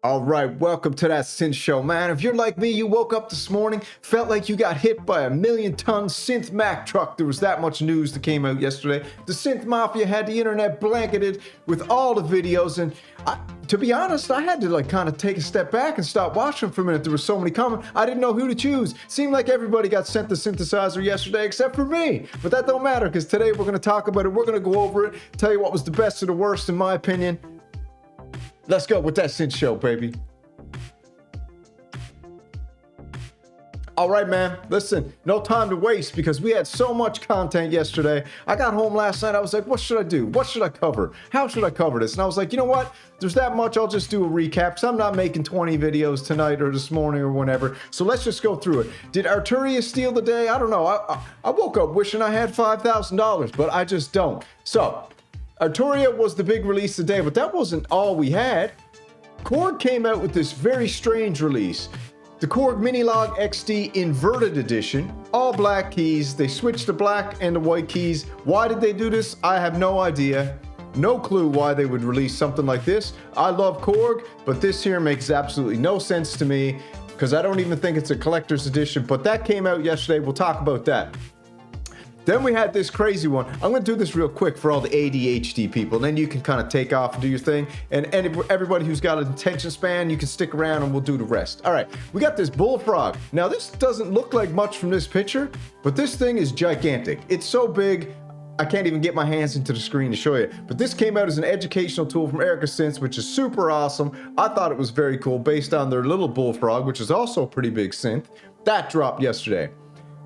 All right, welcome to that synth show, man. If you're like me, you woke up this morning, felt like you got hit by a 1,000,000-ton synth Mack truck. There was that much news that came out yesterday. The synth mafia had the internet blanketed with all the videos, and to be honest, I had to kind of take a step back and stop watching for a minute. There were so many coming, I didn't know who to choose. Seemed like everybody got sent the synthesizer yesterday except for me. But that don't matter, because today we're going to talk about it. We're going to go over it, tell you what was the best of the worst in my opinion. Let's go with that synth show, baby. All right, man. Listen, no time to waste because we had so much content yesterday. I got home last night. I was like, what should I do? What should I cover? How should I cover this? And I was like, you know what? There's that much. I'll just do a recap because I'm not making 20 videos tonight or this morning or whenever. So let's just go through it. Did Arturia steal the day? I don't know. I woke up wishing I had $5,000, but I just don't. So Arturia was the big release today, but that wasn't all we had. Korg came out with this very strange release. The Korg Minilog XD Inverted Edition, all black keys. They switched the black and the white keys. Why did they do this? I have no idea. No clue why they would release something like this. I love Korg, but this here makes absolutely no sense to me because I don't even think it's a collector's edition, but that came out yesterday. We'll talk about that. Then we had this crazy one. I'm going to do this real quick for all the ADHD people. Then you can kind of take off and do your thing. And everybody who's got an attention span, you can stick around and we'll do the rest. All right, we got this Bullfrog. Now, this doesn't look like much from this picture, but this thing is gigantic. It's so big, I can't even get my hands into the screen to show you. But this came out as an educational tool from Synths, which is super awesome. I thought it was very cool based on their little Bullfrog, which is also a pretty big synth. That dropped yesterday.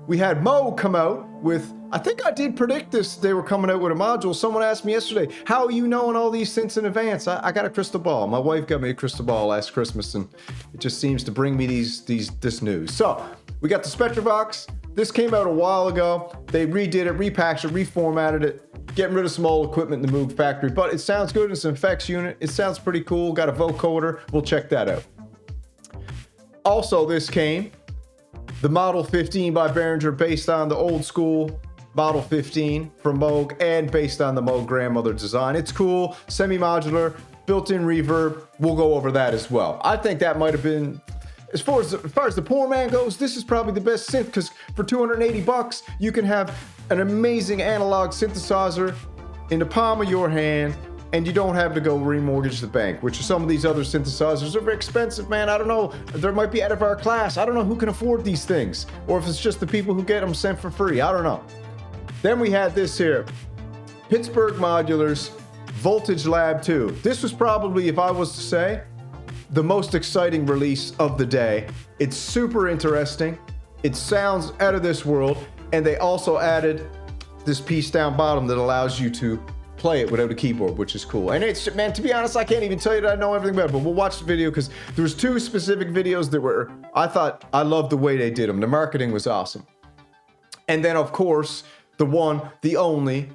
We had Moog come out with, I think I did predict this, they were coming out with a module. Someone asked me yesterday, how are you knowing all these synths in advance? I got a crystal ball. My wife got me a crystal ball last Christmas, and it just seems to bring me this news. So, we got the Spectravox. This came out a while ago. They redid it, repackaged it, reformatted it, getting rid of some old equipment in the Moog factory, but it sounds good. It's an effects unit. It sounds pretty cool. Got a vocoder. We'll check that out. Also, this came the Model 15 by Behringer, based on the old school Model 15 from Moog and based on the Moog grandmother design. It's cool, semi-modular, built-in reverb. We'll go over that as well. I think that might have been, as far as the poor man goes, this is probably the best synth because for 280 bucks, you can have an amazing analog synthesizer in the palm of your hand, and you don't have to go remortgage the bank, which some of these other synthesizers are very expensive, man. I don't know. There might be out of our class. I don't know who can afford these things, or if it's just the people who get them sent for free. I don't know. Then we had this here, Pittsburgh Modular's Voltage Lab 2. This was probably, if I was to say, the most exciting release of the day. It's super interesting. It sounds out of this world, and they also added this piece down bottom that allows you to play it without a keyboard, which is cool. And it's, man, to be honest, I can't even tell you that I know everything about it, but we'll watch the video because there was two specific videos that were, I loved the way they did them. The marketing was awesome. And then, of course, the one, the only,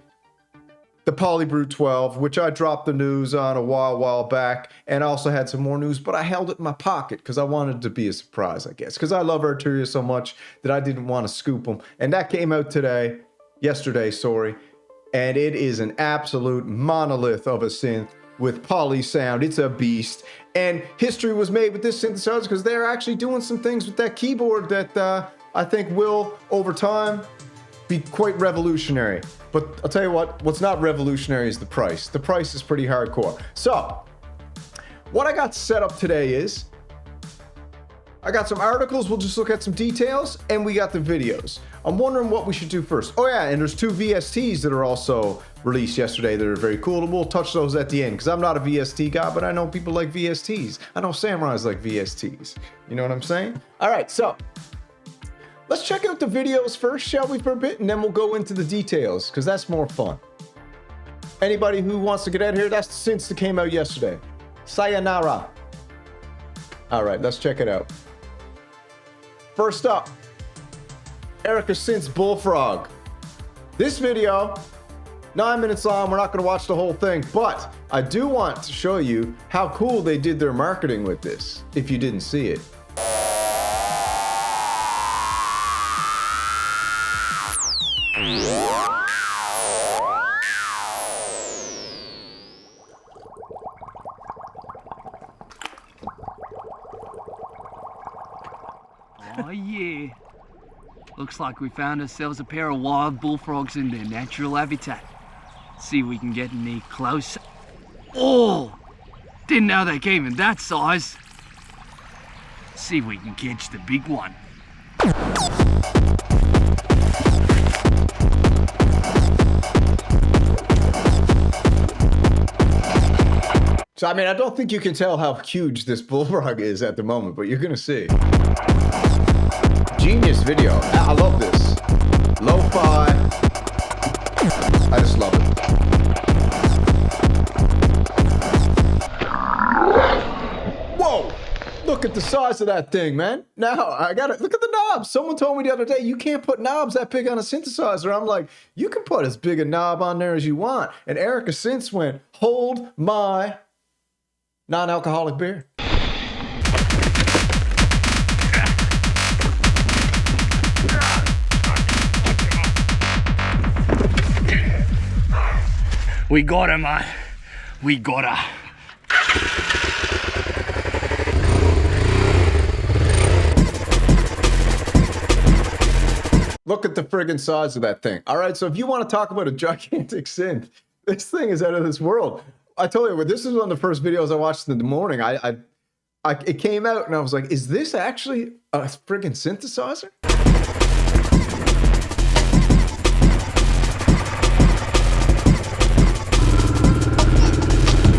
the PolyBrute 12, which I dropped the news on a while back, and also had some more news, but I held it in my pocket because I wanted it to be a surprise, I guess, because I love Arturia so much that I didn't want to scoop them. And that came out yesterday, sorry. And it is an absolute monolith of a synth with poly sound. It's a beast. And history was made with this synthesizer because they're actually doing some things with that keyboard that I think will, over time, be quite revolutionary. But I'll tell you what's not revolutionary is the price. The price is pretty hardcore. So, what I got set up today is, I got some articles, we'll just look at some details, and we got the videos. I'm wondering what we should do first. Oh yeah, and there's two VSTs that are also released yesterday that are very cool, and we'll touch those at the end, because I'm not a VST guy, but I know people like VSTs. I know samurais like VSTs. You know what I'm saying? All right, so let's check out the videos first, shall we, for a bit, and then we'll go into the details, because that's more fun. Anybody who wants to get out here, that's the synths that came out yesterday. Sayonara. All right, let's check it out. First up, Synth's Bullfrog. This video, 9 minutes long, we're not gonna watch the whole thing, but I do want to show you how cool they did their marketing with this, if you didn't see it. Oh yeah. Looks like we found ourselves a pair of wild bullfrogs in their natural habitat. See if we can get any closer. Oh! Didn't know they came in that size. See if we can catch the big one. So, I mean, I don't think you can tell how huge this bullfrog is at the moment, but you're gonna see. Genius video. I love this. Lo-fi. I just love it. Whoa! Look at the size of that thing, man. Now, I gotta look at the knobs. Someone told me the other day, you can't put knobs that big on a synthesizer. I'm like, you can put as big a knob on there as you want. And Erica Synths went, hold my non-alcoholic beer. We got her, mate. We got her. Look at the friggin' size of that thing. All right, so if you want to talk about a gigantic synth, this thing is out of this world. I told you, this is one of the first videos I watched in the morning. It came out and I was like, is this actually a friggin' synthesizer?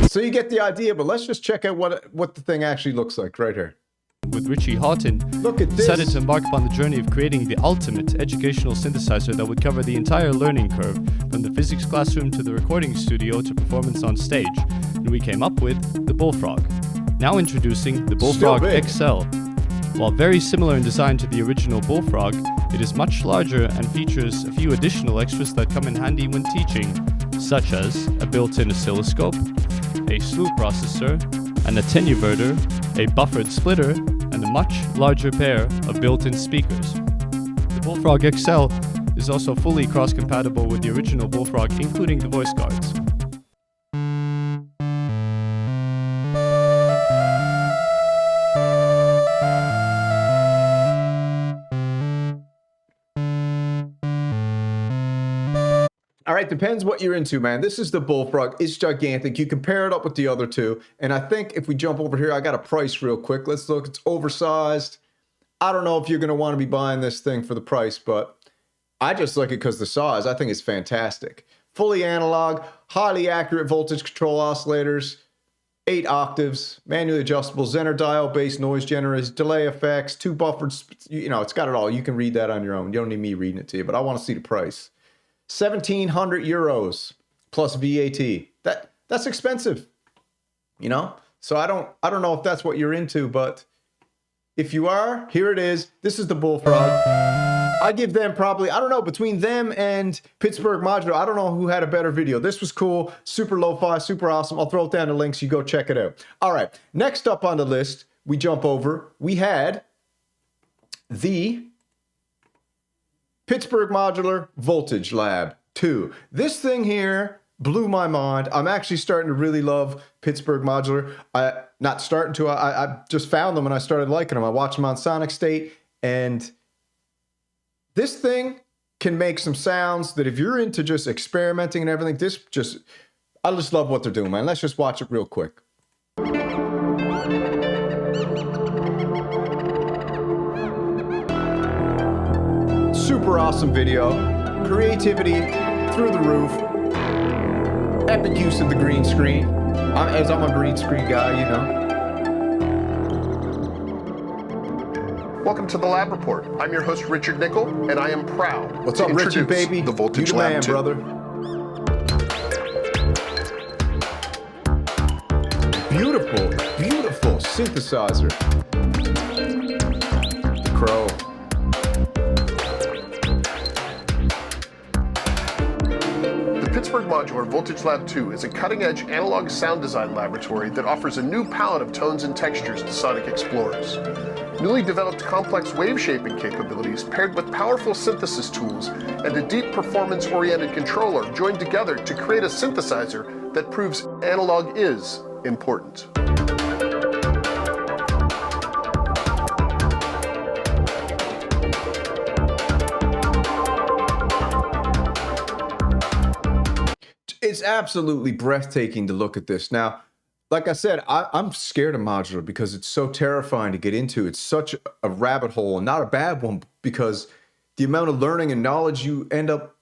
So you get the idea, but let's just check out what the thing actually looks like right here. With Richie Houghton, Look at this. decided to embark upon the journey of creating the ultimate educational synthesizer that would cover the entire learning curve, from the physics classroom to the recording studio to performance on stage. And we came up with the Bullfrog. Now introducing the Bullfrog XL. While very similar in design to the original Bullfrog, it is much larger and features a few additional extras that come in handy when teaching, such as a built-in oscilloscope, a slew processor, an attenuverter, a buffered splitter, and a much larger pair of built-in speakers. The Bullfrog XL is also fully cross-compatible with the original Bullfrog, including the voice cards. All right, depends what you're into, man. This is the Bullfrog. It's gigantic. You can pair it up with the other two. And I think if we jump over here, I got a price real quick. Let's look. It's oversized. I don't know if you're going to want to be buying this thing for the price, but I just like it because the size. I think it's fantastic. Fully analog, highly accurate voltage control oscillators, 8 octaves, manually adjustable Zener dial-based noise generators, delay effects, 2 buffered, you know, it's got it all. You can read that on your own. You don't need me reading it to you, but I want to see the price. 1,700 euros plus VAT. That's expensive, you know? So I don't know if that's what you're into, but if you are, here it is. This is the Bullfrog. I give them probably, I don't know, between them and Pittsburgh Modular, I don't know who had a better video. This was cool, super lo-fi, super awesome. I'll throw it down the links, you go check it out. All right, next up on the list, we jump over. We had the Pittsburgh Modular Voltage Lab 2. This thing here blew my mind. I'm actually starting to really love Pittsburgh Modular. I just found them and I started liking them. I watched them on Sonic State, and this thing can make some sounds that if you're into just experimenting and everything, I just love what they're doing, man. Let's just watch it real quick. Super awesome video. Creativity through the roof. Epic use of the green screen. As I'm a green screen guy, you know. Welcome to the Lab Report. I'm your host, Richard Nickel, and I am proud What's to up, Richie, introduce baby? the Voltage You the Lab man, 2. brother. Beautiful, beautiful synthesizer. Crow. The Pittsburgh Modular Voltage Lab 2 is a cutting-edge analog sound design laboratory that offers a new palette of tones and textures to sonic explorers. Newly developed complex wave shaping capabilities paired with powerful synthesis tools and a deep performance-oriented controller joined together to create a synthesizer that proves analog is important. absolutely breathtaking to look at this. Now, like I said, I'm scared of modular because it's so terrifying to get into. It's such a rabbit hole, and not a bad one, because the amount of learning and knowledge you end up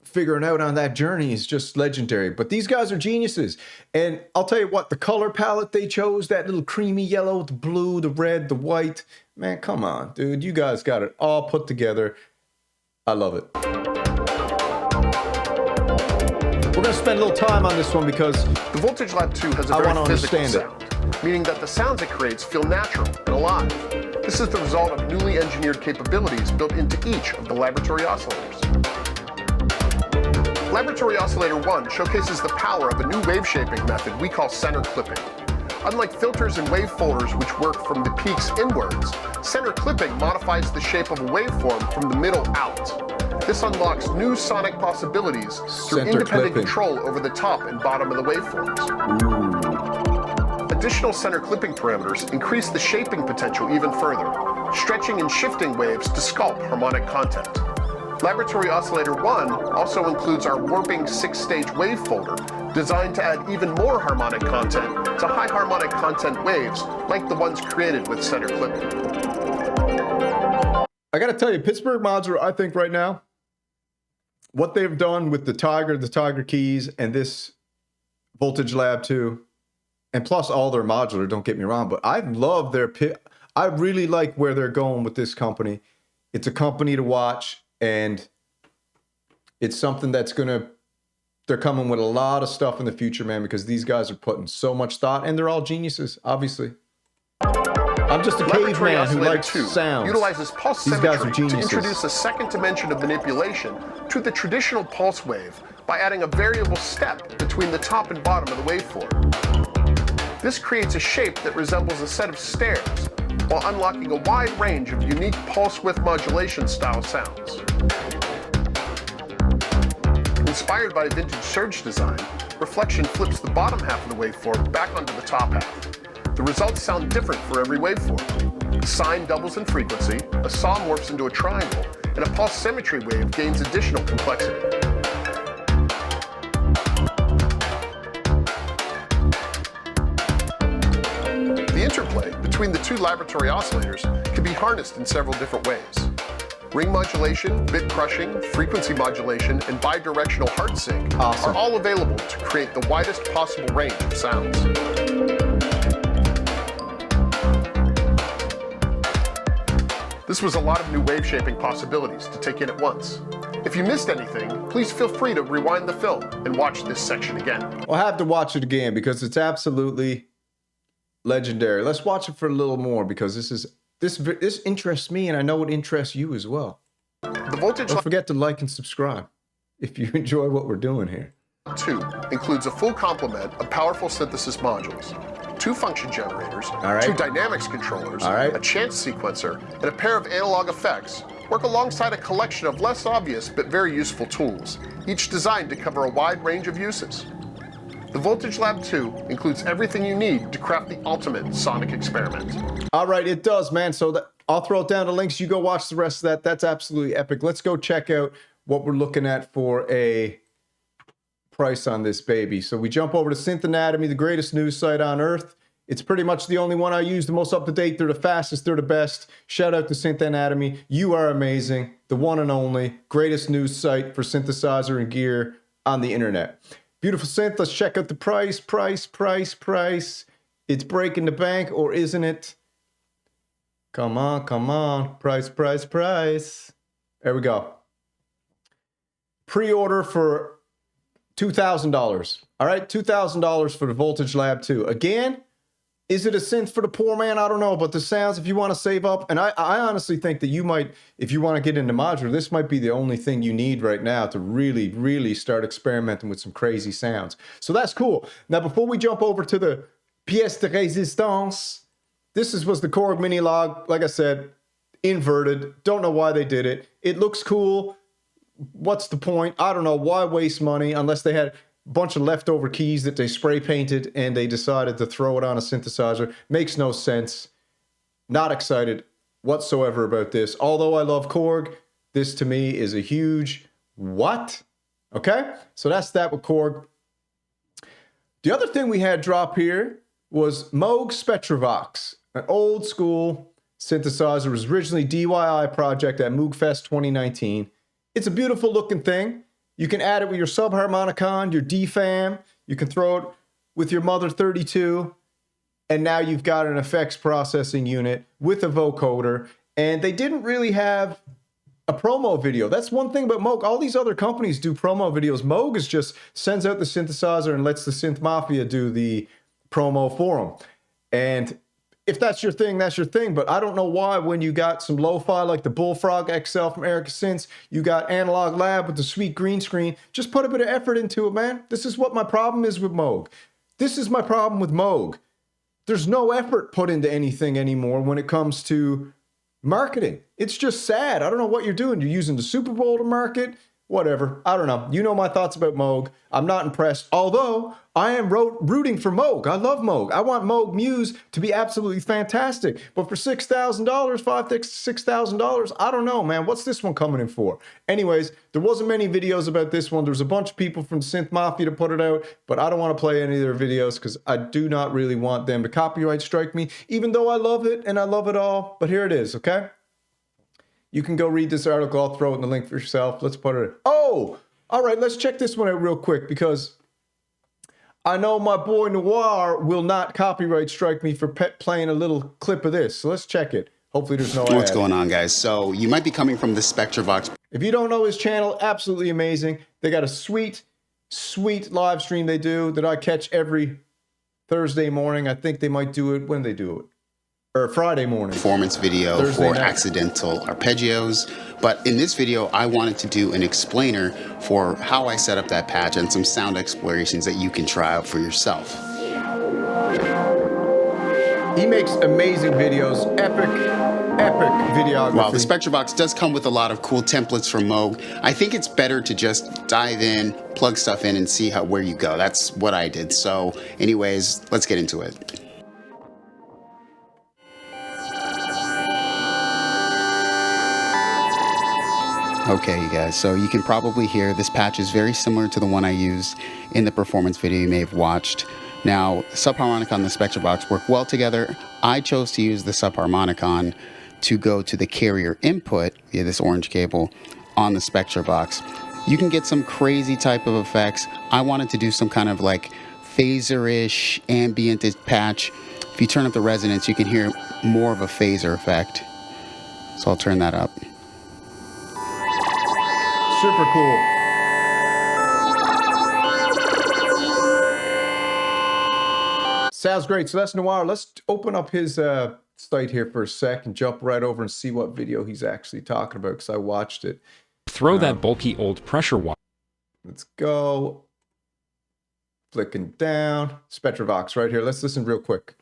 figuring out on that journey is just legendary. But these guys are geniuses. And I'll tell you what, the color palette they chose, that little creamy yellow, the blue, the red, the white, man, come on, dude. You guys got it all put together. I love it. We're going to spend a little time on this one because The Voltage Lab 2 has a I very wanna physical understand sound, meaning that the sounds it creates feel natural and alive. This is the result of newly engineered capabilities built into each of the laboratory oscillators. Laboratory Oscillator 1 showcases the power of a new wave shaping method we call center clipping. Unlike filters and wave folders which work from the peaks inwards, center clipping modifies the shape of a waveform from the middle out. This unlocks new sonic possibilities through Center independent clipping. control over the top and bottom of the waveforms. Additional center clipping parameters increase the shaping potential even further, stretching and shifting waves to sculpt harmonic content. Laboratory Oscillator 1 also includes our warping 6-stage wave folder, designed to add even more harmonic content to high harmonic content waves like the ones created with center clipping. I got to tell you, Pittsburgh Modular, I think right now, what they've done with the Tiger keys, and this Voltage Lab 2, and plus all their modular, don't get me wrong, but I love their I really like where they're going with this company. It's a company to watch, and it's something that's they're coming with a lot of stuff in the future, man, because these guys are putting so much thought, and they're all geniuses, obviously. I'm just a Laboratory caveman who Oscillator likes 2 sounds. utilizes pulse These guys are symmetry to geniuses. introduce a second dimension of manipulation to the traditional pulse wave by adding a variable step between the top and bottom of the waveform. This creates a shape that resembles a set of stairs, while unlocking a wide range of unique pulse width modulation style sounds. Inspired by vintage surge design, reflection flips the bottom half of the waveform back onto the top half. The results sound different for every waveform. A sine doubles in frequency, a saw morphs into a triangle, and a pulse symmetry wave gains additional complexity. The interplay between the two laboratory oscillators can be harnessed in several different ways. Ring modulation, bit crushing, frequency modulation, and bidirectional heart sync Awesome. are all available to create the widest possible range of sounds. This was a lot of new wave shaping possibilities to take in at once. If you missed anything, please feel free to rewind the film and watch this section again. I'll have to watch it again because it's absolutely legendary. Let's watch it for a little more because this interests me, and I know it interests you as well. The Voltage Don't forget to like and subscribe if you enjoy what we're doing here. Lab 2 includes a full complement of powerful synthesis modules, 2 function generators, right. 2 dynamics controllers, All right. a chance sequencer, and a pair of analog effects work alongside a collection of less obvious but very useful tools, each designed to cover a wide range of uses. The Voltage Lab 2 includes everything you need to craft the ultimate sonic experiment. All right, it does, man. So I'll throw it down to links. You go watch the rest of that. That's absolutely epic. Let's go check out what we're looking at for a price on this baby. So we jump over to Synth Anatomy, the greatest news site on earth. It's pretty much the only one I use, the most up-to-date. They're the fastest, they're the best. Shout out to Synth Anatomy. You are amazing. The one and only greatest news site for synthesizer and gear on the internet. Beautiful synth. Let's check out the price. It's breaking the bank, or isn't it? Come on. Price. There we go. Pre-order for $2,000. All right, $2,000 for the Voltage Lab 2. Again, is it a synth for the poor man? I don't know, but the sounds, if you want to save up, and I honestly think that you might, if you want to get into modular, this might be the only thing you need right now to really, really start experimenting with some crazy sounds. So that's cool. Now, before we jump over to the pièce de résistance, this was the Korg mini log, like I said, inverted. Don't know why they did it. It looks cool. What's the point? I don't know. Why waste money unless they had a bunch of leftover keys that they spray painted and they decided to throw it on a synthesizer? Makes no sense. Not excited whatsoever about this. Although I love Korg, this to me is a huge what? Okay, so that's that with Korg. The other thing we had drop here was Moog Spectravox, an old school synthesizer. It was originally DIY project at Moog Fest 2019. It's a beautiful looking thing. You can add it with your subharmonicon, your DFAM. You can throw it with your Mother 32. And now you've got an effects processing unit with a vocoder. And they didn't really have a promo video. That's one thing about Moog. All these other companies do promo videos. Moog is just sends out the synthesizer and lets the Synth Mafia do the promo for them. And if that's your thing, that's your thing. But I don't know why when you got some lo-fi like the Bullfrog XL from Erica Synths, you got Analog Lab with the sweet green screen, just put a bit of effort into it, man. This is what my problem is with Moog. This is my problem with Moog. There's no effort put into anything anymore when it comes to marketing. It's just sad. I don't know what you're doing. You're using the Super Bowl to market. Whatever. I don't know. You know my thoughts about Moog. I'm not impressed. Although I am rooting for Moog. I love Moog. I want Moog Muse to be absolutely fantastic. But for $6,000, $6,000, I don't know, man. What's this one coming in for? Anyways, there wasn't many videos about this one. There was a bunch of people from Synth Mafia to put it out, but I don't want to play any of their videos because I do not really want them to copyright strike me, even though I love it and I love it all. But here it is, okay? You can go read this article. I'll throw it in the link for yourself. Let's put it in. Oh, all right. Let's check this one out real quick because I know my boy Noir will not copyright strike me for playing a little clip of this. So let's check it. Hopefully there's no ad. What's going on, guys? So you might be coming from the Spectravox. If you don't know his channel, absolutely amazing. They got a sweet, sweet live stream they do that I catch every Thursday morning. I think they might do it when they do it. Or Friday morning. Performance video Thursday for night. accidental arpeggios. But in this video, I wanted to do an explainer for how I set up that patch and some sound explorations that you can try out for yourself. He makes amazing videos. Epic videography. While the Spectravox does come with a lot of cool templates from Moog, I think it's better to just dive in, plug stuff in, and see where you go. That's what I did. So anyways, let's get into it. Okay, you guys, so you can probably hear this patch is very similar to the one I used in the performance video you may have watched. Now, the subharmonicon and the Spectravox work well together. I chose to use the subharmonicon to go to the carrier input via this orange cable on the Spectravox. You can get some crazy type of effects. I wanted to do some kind of like phaser-ish, ambient patch. If you turn up the resonance, you can hear more of a phaser effect. So I'll turn that up. Super cool. Sounds great. So that's Noir. Let's open up his site here for a sec and jump right over and see what video he's actually talking about because I watched it. Throw that bulky old pressure wire. Let's go. Flicking down. Spectravox right here. Let's listen real quick.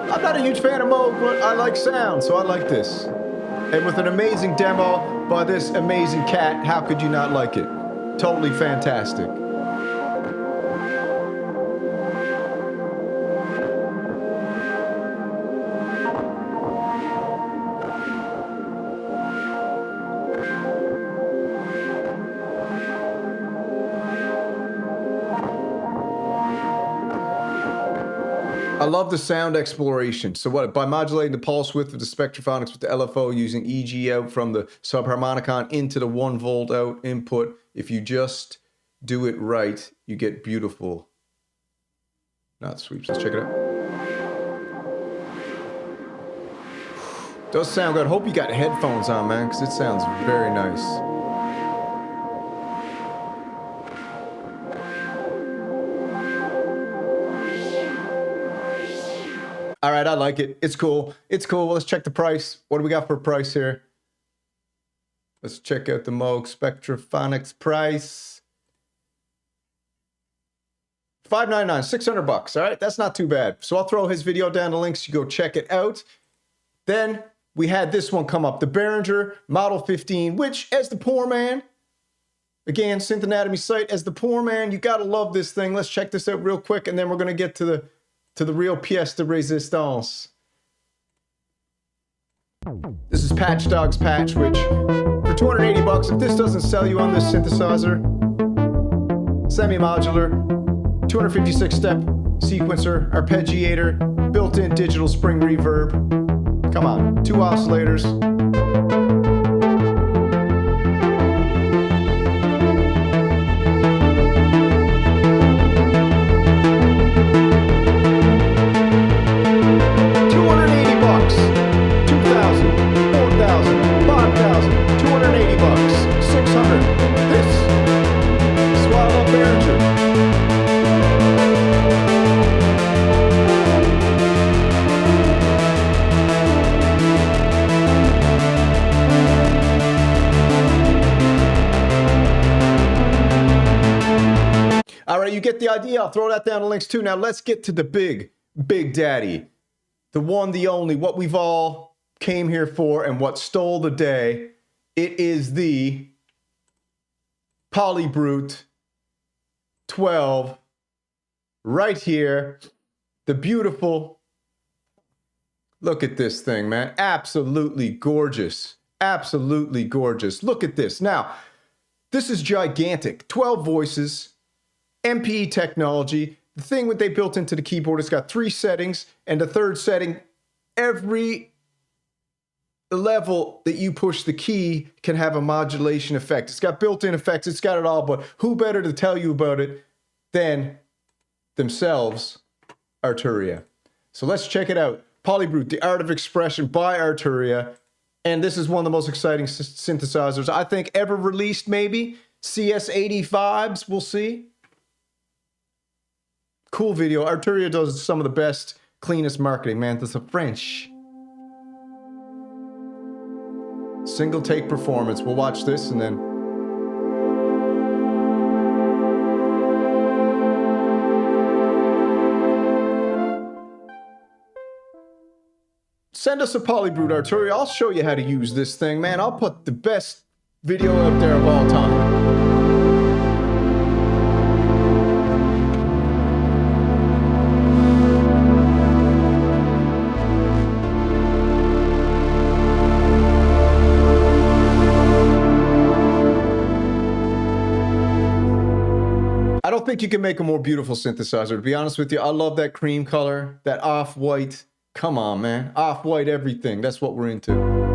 I'm not a huge fan of Moog, but I like sound, so I like this. And with an amazing demo by this amazing cat, how could you not like it? Totally fantastic. I love the sound exploration. So what, by modulating the pulse width of the Spectrophonics with the LFO using EG out from the subharmonicon into the 1 volt out input, if you just do it right, you get beautiful, not sweeps. Let's check it out. Does sound good. Hope you got headphones on, man, because it sounds very nice. All right, I like it. It's cool. It's cool. Let's check the price. What do we got for a price here? Let's check out the Moog Spectrophonics price. $599, $600. All right, that's not too bad. So I'll throw his video down the links. You go check it out. Then we had this one come up, the Behringer Model 15, which, as the poor man, Again, Synth Anatomy site. As the poor man, you gotta love this thing. Let's check this out real quick, and then we're gonna get to the real pièce de résistance. This is Patch Dog's patch, which for 280 bucks, if this doesn't sell you on this synthesizer, semi-modular, 256-step sequencer, arpeggiator, built-in digital spring reverb. Come on, 2 oscillators. All right, you get the idea. I'll throw that down in links too. Now let's get to the big daddy. The one, the only, what we've all came here for and what stole the day. It is the PolyBrute 12 right here. The beautiful, look at this thing, man. Absolutely gorgeous. Absolutely gorgeous. Look at this. Now, this is gigantic. 12 voices. MPE technology. The thing that they built into the keyboard, it's got 3 settings, and the 3rd setting, every level that you push the key can have a modulation effect. It's got built-in effects, it's got it all, but who better to tell you about it than themselves, Arturia. So let's check it out. PolyBrute, The Art of Expression by Arturia, and this is one of the most exciting synthesizers I think ever released, maybe. CS80 vibes, we'll see. Cool video. Arturia does some of the best, cleanest marketing, man. That's a French. Single take performance. We'll watch this and then... Send us a PolyBrute, Arturia. I'll show you how to use this thing, man. I'll put the best video up there of all time. I don't think you can make a more beautiful synthesizer, to be honest with you. I love that cream color, that off-white. Come on, man. Off-white everything. That's what we're into.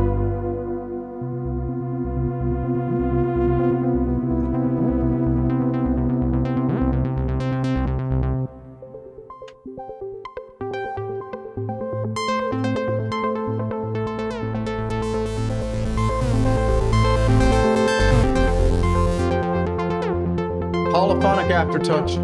Polyphonic aftertouch.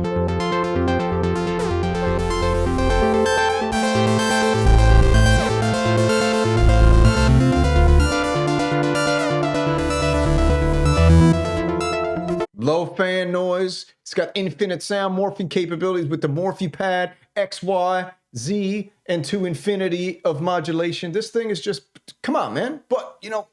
Low fan noise. It's got infinite sound morphing capabilities with the Morphe pad, X, Y, Z, and to infinity of modulation. This thing is just, come on, man. But, you know,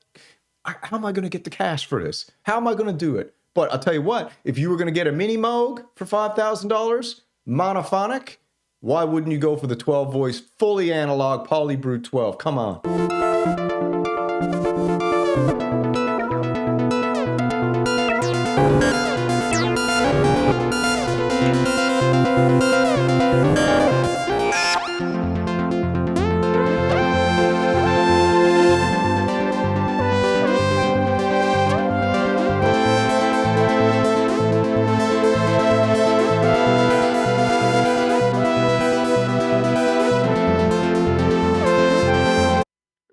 how am I going to get the cash for this? How am I going to do it? But I'll tell you what, if you were going to get a mini Moog for $5,000, monophonic, why wouldn't you go for the 12-voice, fully analog PolyBrute 12? Come on.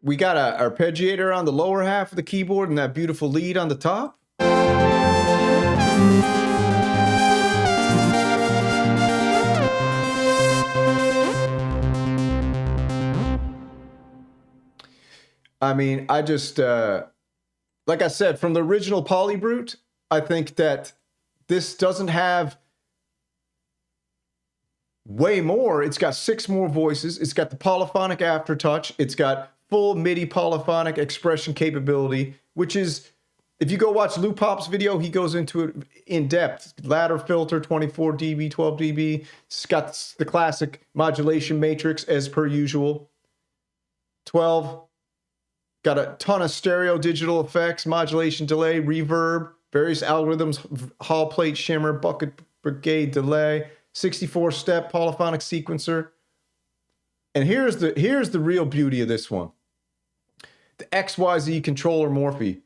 We got an arpeggiator on the lower half of the keyboard and that beautiful lead on the top. I mean, I just, like I said, from the original PolyBrute, I think that this doesn't have way more. It's got 6 more voices. It's got the polyphonic aftertouch. It's got full MIDI polyphonic expression capability, which is If you go watch Lou Pop's video, he goes into it in depth. Ladder filter, 24 dB, 12 dB. It's got the classic modulation matrix as per usual. 12. Got a ton of stereo digital effects, modulation delay, reverb, various algorithms, Hall plate shimmer, bucket brigade delay, 64-step polyphonic sequencer. And here's the real beauty of this one. The XYZ controller Morphe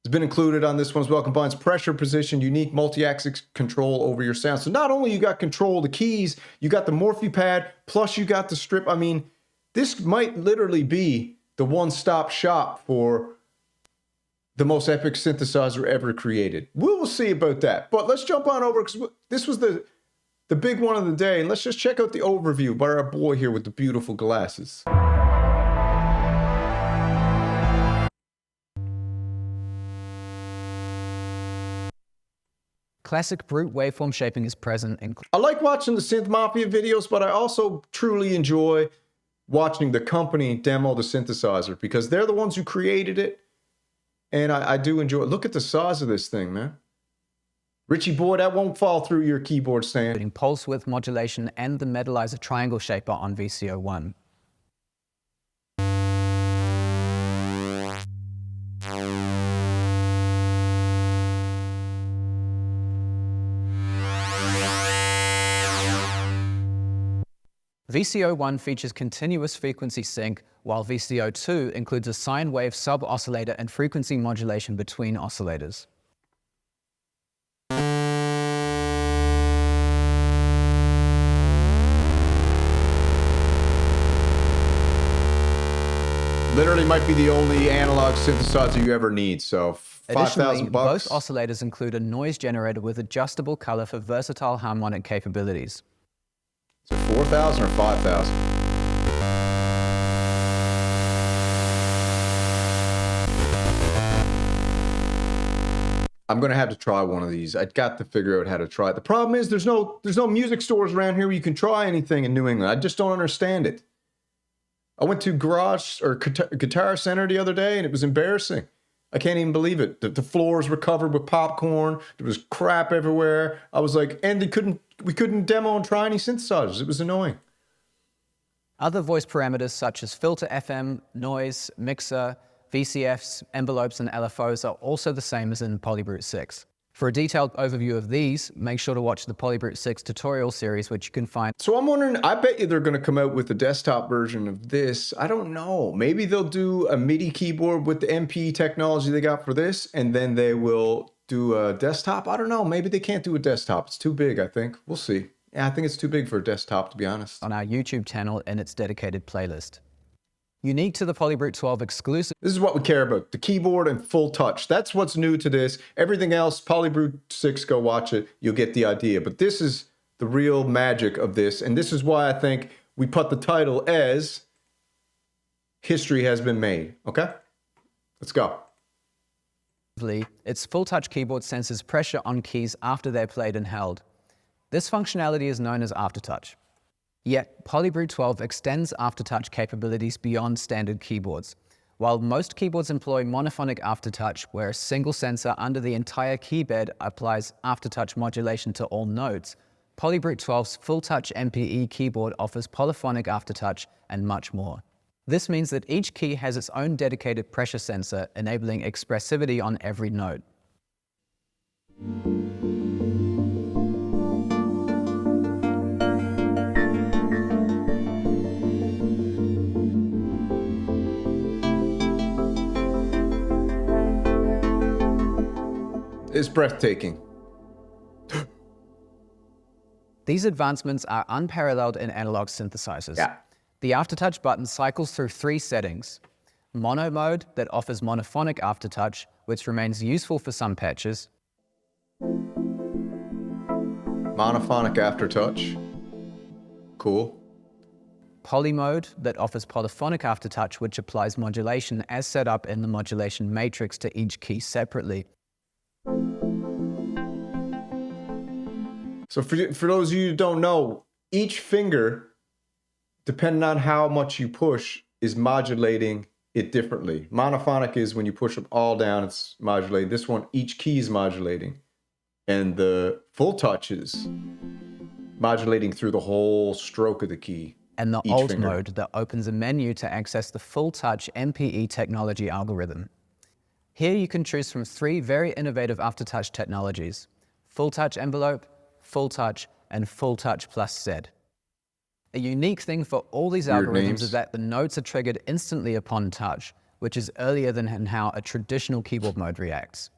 has been included on this one as well. Combines pressure, position, unique multi-axis control over your sound. So not only you got control of the keys, you got the Morphe pad, plus you got the strip. I mean, this might literally be the one-stop shop for the most epic synthesizer ever created. We will see about that. But let's jump on over, because this was the big one of the day. And let's just check out the overview by our boy here with the beautiful glasses. Classic Brute waveform shaping is present in... I like watching the Synth Mafia videos, but I also truly enjoy watching the company demo the synthesizer, because they're the ones who created it. And I do enjoy it. Look at the size of this thing, man. Richie boy, that won't fall through your keyboard stand. including pulse width modulation and the Metalizer triangle shaper on VCO1. VCO1 features continuous frequency sync, while VCO2 includes a sine wave sub-oscillator and frequency modulation between oscillators. Literally might be the only analog synthesizer you ever need, so Additionally, $5,000. both oscillators include a noise generator with adjustable color for versatile harmonic capabilities. So 4,000 or 5,000? I'm gonna have to try one of these. I got to figure out how to try it. The problem is there's no music stores around here where you can try anything in New England. I just don't understand it. I went to Garage or Guitar Center the other day and it was embarrassing. I can't even believe it. The floors were covered with popcorn. There was crap everywhere. I was like, and we couldn't demo and try any synthesizers. It was annoying. Other voice parameters such as filter FM, noise, mixer, VCFs, envelopes, and LFOs are also the same as in PolyBrute 6. For a detailed overview of these, make sure to watch the PolyBrute 6 tutorial series, which you can find. So I'm wondering, I bet you they're going to come out with a desktop version of this. I don't know. Maybe they'll do a MIDI keyboard with the MP technology they got for this, and then they will do a desktop. I don't know. Maybe they can't do a desktop. It's too big, I think. We'll see. Yeah, I think it's too big for a desktop, to be honest. On our YouTube channel in its dedicated playlist. Unique to the PolyBrute 12 exclusive. This is what we care about, the keyboard and full touch. That's what's new to this. Everything else, PolyBrute 6, go watch it. You'll get the idea. But this is the real magic of this. And this is why I think we put the title as History Has Been Made. Okay? Let's go. Its full touch keyboard senses pressure on keys after they're played and held. This functionality is known as aftertouch. Yet, PolyBrute 12 extends aftertouch capabilities beyond standard keyboards. While most keyboards employ monophonic aftertouch, where a single sensor under the entire keybed applies aftertouch modulation to all notes, PolyBrute 12's full-touch MPE keyboard offers polyphonic aftertouch and much more. This means that each key has its own dedicated pressure sensor, enabling expressivity on every note. It's breathtaking. These advancements are unparalleled in analog synthesizers. Yeah. The aftertouch button cycles through 3 settings. Mono mode that offers monophonic aftertouch, which remains useful for some patches. Monophonic aftertouch. Cool. Poly mode that offers polyphonic aftertouch, which applies modulation as set up in the modulation matrix to each key separately. So for those of you who don't know, each finger, depending on how much you push, is modulating it differently. Monophonic is when you push them all down, it's modulating. This one, each key is modulating. And the full touch is modulating through the whole stroke of the key. And the each alt finger. mode that opens a menu to access the full touch MPE technology algorithm. Here you can choose from 3 very innovative aftertouch technologies: full touch envelope, full touch, and full touch plus Z. A unique thing for all these Weird algorithms names. is that the notes are triggered instantly upon touch, which is earlier than in how a traditional keyboard mode reacts.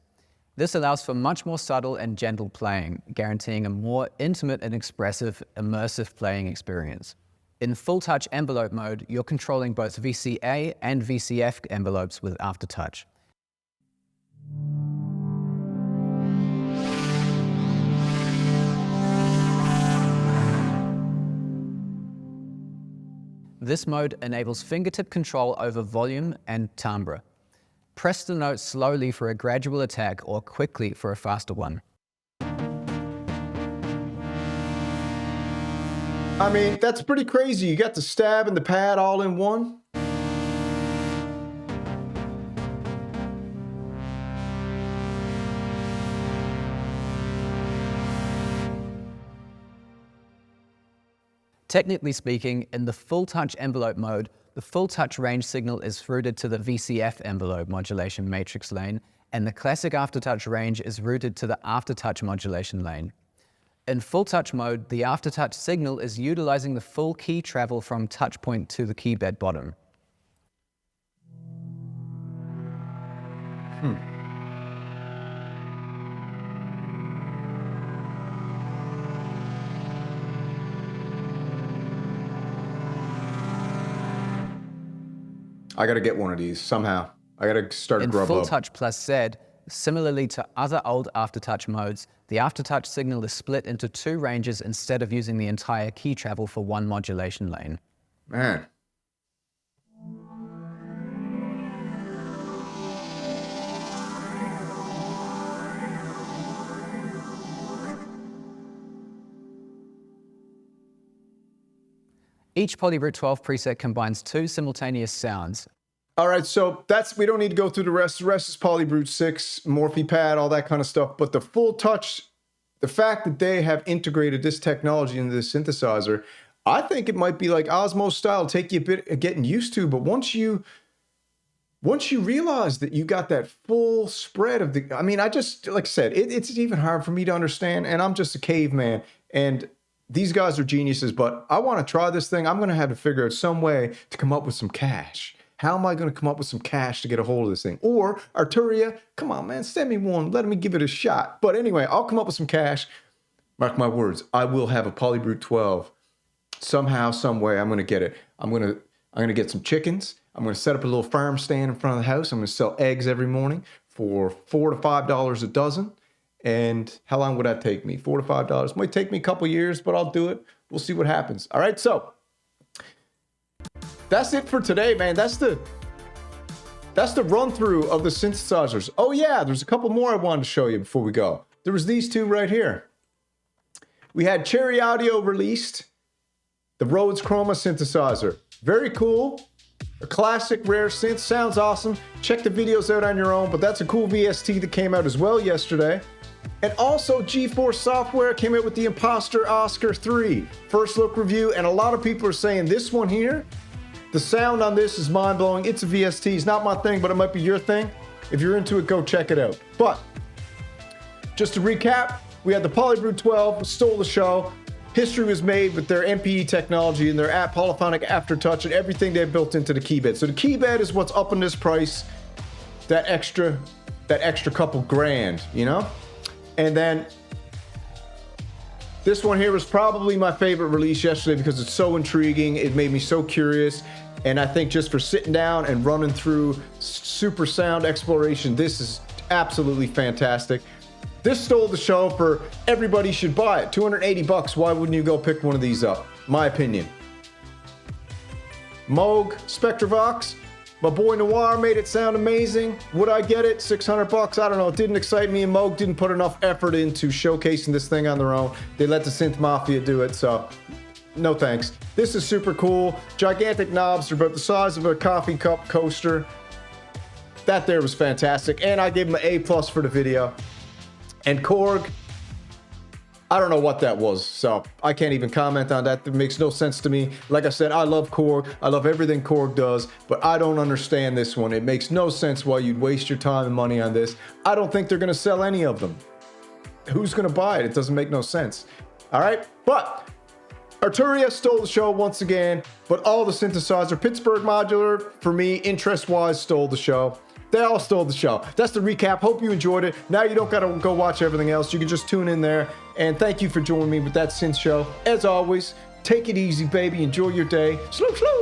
This allows for much more subtle and gentle playing, guaranteeing a more intimate and expressive, immersive playing experience. In full touch envelope mode, you're controlling both VCA and VCF envelopes with aftertouch. This mode enables fingertip control over volume and timbre. Press the note slowly for a gradual attack or quickly for a faster one. I mean, that's pretty crazy. You got the stab and the pad all in one. Technically speaking, in the full touch envelope mode, the full touch range signal is routed to the VCF envelope modulation matrix lane, and the classic aftertouch range is routed to the aftertouch modulation lane. In full touch mode, the aftertouch signal is utilizing the full key travel from touch point to the keybed bottom. I got to get one of these somehow. I got to start a In grub full up. touch plus Z, similarly to other old aftertouch modes, the aftertouch signal is split into 2 ranges instead of using the entire key travel for one modulation lane. Man. Each PolyBrute 12 preset combines 2 simultaneous sounds. All right, so we don't need to go through the rest. The rest is PolyBrute 6, MorphiPad, all that kind of stuff. But the full touch, the fact that they have integrated this technology into this synthesizer, I think it might be like Osmo style, take you a bit of getting used to. But once you realize that you got that full spread of the, I mean, I just, like I said, it's even hard for me to understand. And I'm just a caveman. And these guys are geniuses, but I want to try this thing. I'm going to have to figure out some way to come up with some cash. How am I going to come up with some cash to get a hold of this thing? Or Arturia, come on, man, send me one. Let me give it a shot. But anyway, I'll come up with some cash. Mark my words, I will have a PolyBrute 12. Somehow, some way, I'm going to get it. I'm going to get some chickens. I'm going to set up a little farm stand in front of the house. I'm going to sell eggs every morning for $4 to $5 a dozen. And how long would that take me? $4 to $5. Might take me a couple years, but I'll do it. We'll see what happens. All right, so that's it for today, man. That's the run through of the synthesizers. Oh yeah, there's a couple more I wanted to show you before we go. There was these 2 right here. We had Cherry Audio released the Rhodes Chroma synthesizer. Very cool. A classic rare synth. Sounds awesome. Check the videos out on your own, but that's a cool VST that came out as well yesterday. And also G4 Software came out with the Imposter Oscar 3 first look review, and a lot of people are saying this one here, the sound on this is mind-blowing. It's a VST. It's not my thing, but it might be your thing. If you're into it, go check it out. But just to recap, we had the PolyBrute 12, stole the show. History was made with their MPE technology and their polyphonic aftertouch and everything they've built into the keybed. So the keybed is what's up in this price, that extra couple grand, you know? And then this one here was probably my favorite release yesterday because it's so intriguing. It made me so curious. And I think just for sitting down and running through super sound exploration, this is absolutely fantastic. This stole the show for everybody should buy it. $280. Why wouldn't you go pick one of these up? My opinion. Moog Spectravox. My boy Noir made it sound amazing. Would I get it? $600? I don't know. It didn't excite me, and Moog didn't put enough effort into showcasing this thing on their own. They let the Synth Mafia do it, so no thanks. This is super cool. Gigantic knobs. They're about the size of a coffee cup coaster. That there was fantastic. And I gave him an A+ for the video. And Korg, I don't know what that was, so I can't even comment on that. That makes no sense to me. Like I said, I love Korg. I love everything Korg does, but I don't understand this one. It makes no sense why you'd waste your time and money on this. I don't think they're gonna sell any of them. Who's gonna buy it? It doesn't make no sense. All right, but Arturia stole the show once again, but all the synthesizer, Pittsburgh Modular, for me, interest-wise, stole the show. They all stole the show. That's the recap. Hope you enjoyed it. Now you don't gotta go watch everything else. You can just tune in there. And thank you for joining me with that synth show. As always, take it easy, baby. Enjoy your day. Slow, slow.